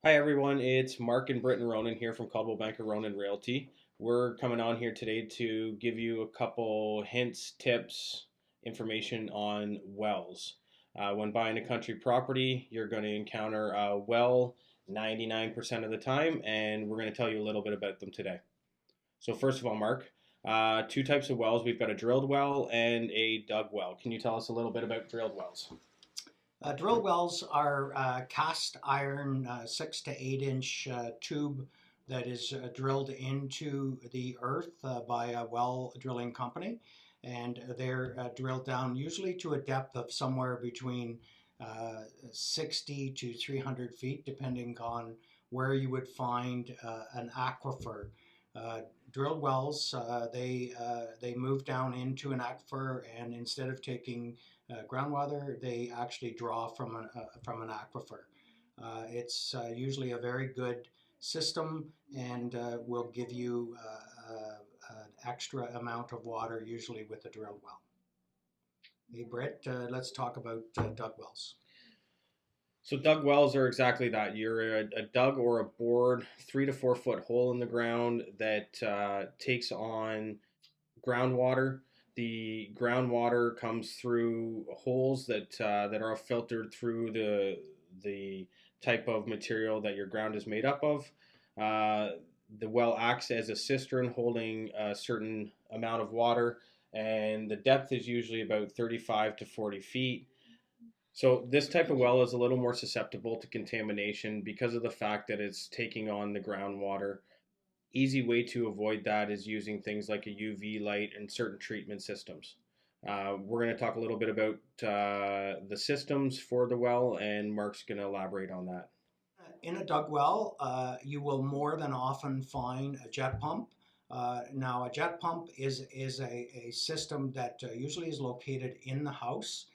Hi everyone, it's Mark and Britton Ronan here from Caldwell Banker Ronan Realty. We're coming on here today to give you a couple hints, tips, information on wells. When buying a country property, you're going to encounter a well 99% of the time, and we're going to tell you a little bit about them today. So first of all, Mark, two types of wells. We've got a drilled well and a dug well. Can you tell us a little bit about drilled wells? Drill wells are cast iron 6 to 8 inch tube that is drilled into the earth by a well drilling company. And they're drilled down usually to a depth of somewhere between 60 to 300 feet, depending on where you would find an aquifer. Uh, Drilled wells, they move down into an aquifer, and instead of taking groundwater, they actually draw from an aquifer. It's usually a very good system and will give you an extra amount of water, usually with a drilled well. Hey, Britt, let's talk about dug wells. So dug wells are exactly that. You're a dug or a bored 3 to 4 foot hole in the ground that takes on groundwater. The groundwater comes through holes that are filtered through the type of material that your ground is made up of. Uh, the well acts as a cistern holding a certain amount of water, and the depth is usually about 35 to 40 feet. So this type of well is a little more susceptible to contamination because of the fact that it's taking on the groundwater. Easy way to avoid that is using things like a UV light and certain treatment systems. We're going to talk a little bit about the systems for the well, and Mark's going to elaborate on that. In a dug well, you will more than often find a jet pump. Now, a jet pump is a system that usually is located in the house,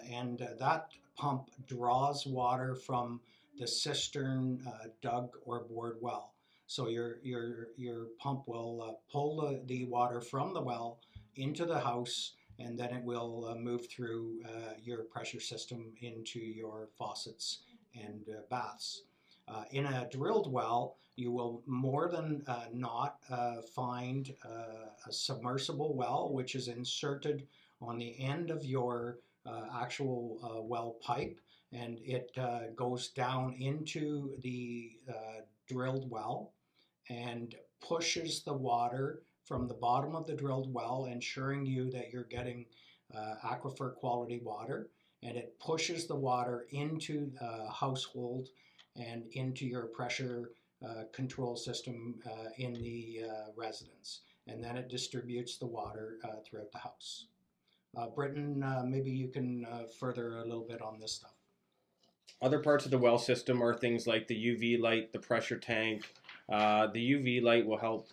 and that pump draws water from the cistern, dug or bored well. So your pump will pull the water from the well into the house, and then it will move through your pressure system into your faucets and baths. In a drilled well, you will more than not find a submersible well, which is inserted on the end of your actual well pipe, and it goes down into the drilled well and pushes the water from the bottom of the drilled well, ensuring you that you're getting aquifer quality water. And it pushes the water into the household and into your pressure control system in the residence. And then it distributes the water throughout the house. Britton, maybe you can further a little bit on this stuff. Other parts of the well system are things like the UV light, the pressure tank. The UV light will help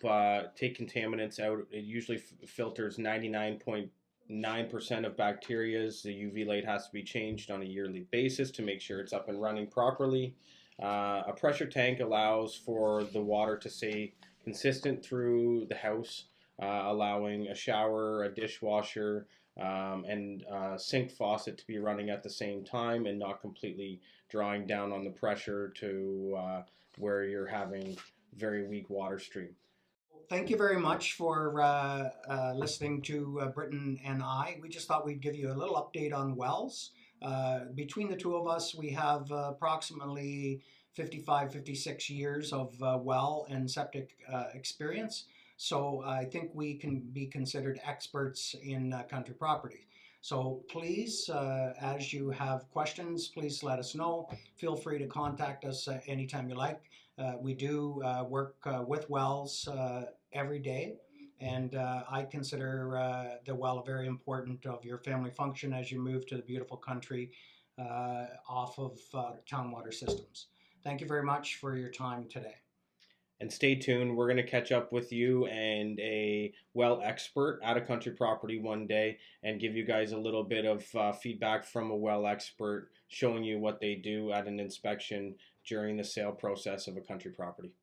take contaminants out. It usually filters 99.9% of bacterias. The UV light has to be changed on a yearly basis to make sure it's up and running properly. A pressure tank allows for the water to stay consistent through the house, allowing a shower, a dishwasher, and sink faucet to be running at the same time and not completely drawing down on the pressure to where you're having very weak water stream. Thank you very much for listening to Britton and I. We just thought we'd give you a little update on wells. Between the two of us, we have approximately 55, 56 years of well and septic experience. So I think we can be considered experts in country property. So please, as you have questions, please let us know. Feel free to contact us anytime you like. We do work with wells every day, and I consider the well very important of your family function as you move to the beautiful country off of town water systems. Thank you very much for your time today. And stay tuned. We're going to catch up with you and a well expert at a country property one day and give you guys a little bit of feedback from a well expert showing you what they do at an inspection during the sale process of a country property.